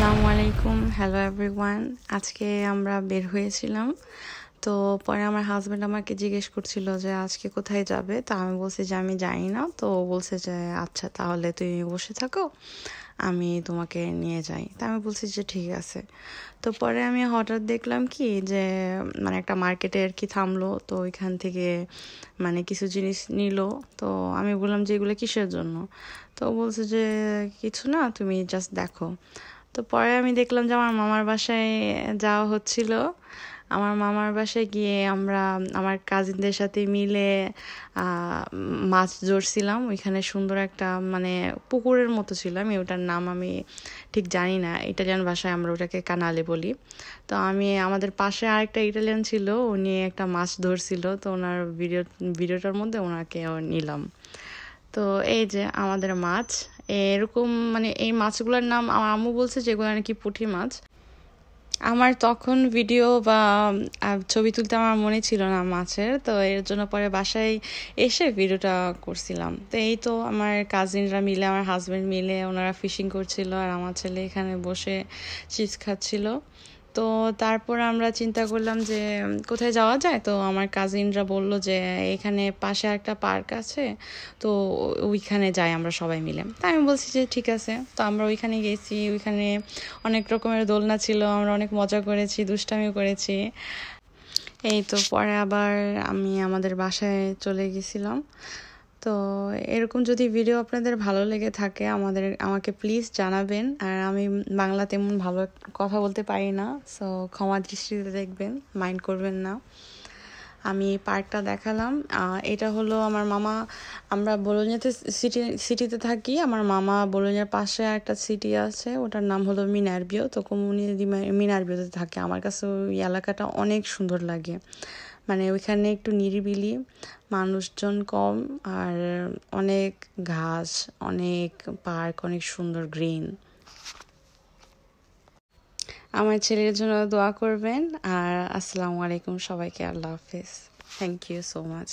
আসসালামু আলাইকুম, hello everyone. আজকে আমরা বের হয়েছিলাম, তো পরে আমার হাজব্যান্ড আমাকে জিজ্ঞেস করছিল যে আজকে কোথায় যাবে। তো আমি বলছি যে আমি জানি না। তো ও বলছে যে আচ্ছা তাহলে তুমি বসে থাকো, আমি তোমাকে নিয়ে যাই। তা আমি বলছি যে ঠিক আছে। তো পরে আমি হঠাৎ দেখলাম কি যে মানে একটা মার্কেটে আর কি থামলো, তো ওইখান থেকে মানে কিছু জিনিস নিল। তো আমি বললাম যে এগুলো কিসের জন্য। তো ও বলছে যে কিছু না, তুমি জাস্ট দেখো। তো পরে আমি দেখলাম যে আমার মামার বাসায় যাওয়া হচ্ছিল। আমার মামার বাসায় গিয়ে আমরা আমার কাজিনদের সাথে মিলে মাছ ধরছিলাম। ওইখানে সুন্দর একটা মানে পুকুরের মতো ছিল, আমি ওটার নাম আমি ঠিক জানি না, ইটালিয়ান ভাষায় আমরা ওটাকে কানালে বলি। তো আমি আমাদের পাশে আরেকটা ইটালিয়ান ছিল, উনি একটা মাছ ধরছিল, তো ওনার ভিডিওটার মধ্যে ওনাকে নিলাম। তো এই যে আমাদের মাছ এরকম, মানে এই মাছগুলোর নাম আমার আম্মু বলছে যেগুলো নাকি পুঁটি মাছ। আমার তখন ভিডিও বা ছবি তুলতে আমার মনে ছিল না মাছের, তো এর জন্য পরে বাসায় এসে ভিডিওটা করছিলাম। তো এই তো আমার কাজিনরা মিলে, আমার হাজব্যান্ড মিলে ওনারা ফিশিং করছিল, আর আমার ছেলে এখানে বসে চিপস খাচ্ছিল। তো তারপর আমরা চিন্তা করলাম যে কোথায় যাওয়া যায়। তো আমার কাজিনরা বলল যে এখানে পাশে একটা পার্ক আছে, তো ওইখানে যাই আমরা সবাই মিলে। তা আমি বলছি যে ঠিক আছে। তো আমরা ওইখানে গেছি, ওইখানে অনেক রকমের দোলনা ছিল, আমরা অনেক মজা করেছি, দুষ্টামি করেছি। এই তো পরে আবার আমি আমাদের বাসায় চলে গেছিলাম। তো এরকম যদি ভিডিও আপনাদের ভালো লেগে থাকে আমাকে প্লিজ জানাবেন। আর আমি বাংলা তেমন ভালো কথা বলতে পারি না, সো ক্ষমা দৃষ্টিতে দেখবেন, মাইন্ড করবেন না। আমি পার্কটা দেখালাম। এটা হলো আমার মামা, আমরা বোলোনিয়াতে সিটিতে থাকি। আমার মামা বোলোনিয়ার পাশে একটা সিটি আছে, ওটার নাম হলো মিনারবিও। তো কমিউনি মিনারবিওতে থাকে। আমার কাছে ওই এলাকাটা অনেক সুন্দর লাগে, মানে ওইখানে একটু নিরিবিলি, মানুষজন কম, আর অনেক ঘাস, অনেক পার্ক, অনেক সুন্দর গ্রিন। আমার ছেলের জন্য দোয়া করবেন। আর আসসালামু আলাইকুম সবাইকে, আল্লাহ হাফেজ। Thank you so much.